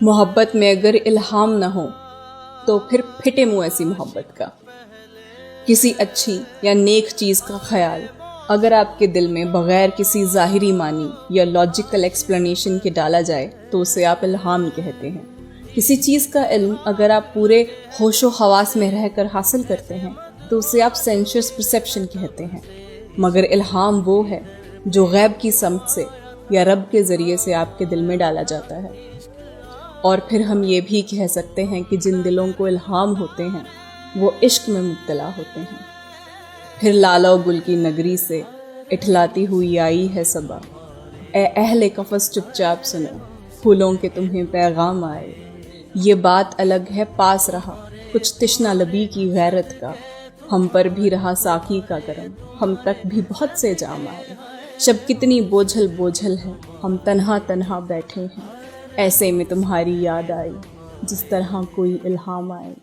محبت میں اگر الہام نہ ہو تو پھر پھٹے منہ ایسی محبت کا۔ کسی اچھی یا نیک چیز کا خیال اگر آپ کے دل میں بغیر کسی ظاہری معنی یا لاجیکل ایکسپلینیشن کے ڈالا جائے تو اسے آپ الہام کہتے ہیں۔ کسی چیز کا علم اگر آپ پورے ہوش و حواس میں رہ کر حاصل کرتے ہیں تو اسے آپ سینشس پرسیپشن کہتے ہیں۔ مگر الہام وہ ہے جو غیب کی سمت سے یا رب کے ذریعے سے آپ کے دل میں ڈالا جاتا ہے۔ اور پھر ہم یہ بھی کہہ سکتے ہیں کہ جن دلوں کو الہام ہوتے ہیں وہ عشق میں مبتلا ہوتے ہیں۔ پھر لالا و گل کی نگری سے اٹھلاتی ہوئی آئی ہے صبا، اے اہل قفس چپ چاپ سنو، پھولوں کے تمہیں پیغام آئے۔ یہ بات الگ ہے پاس رہا کچھ تشنا لبی کی غیرت کا، ہم پر بھی رہا ساقی کا کرم، ہم تک بھی بہت سے جام آئے۔ شب کتنی بوجھل بوجھل ہے، ہم تنہا تنہا بیٹھے ہیں، ایسے میں تمہاری یاد آئی جس طرح کوئی الہام آئے۔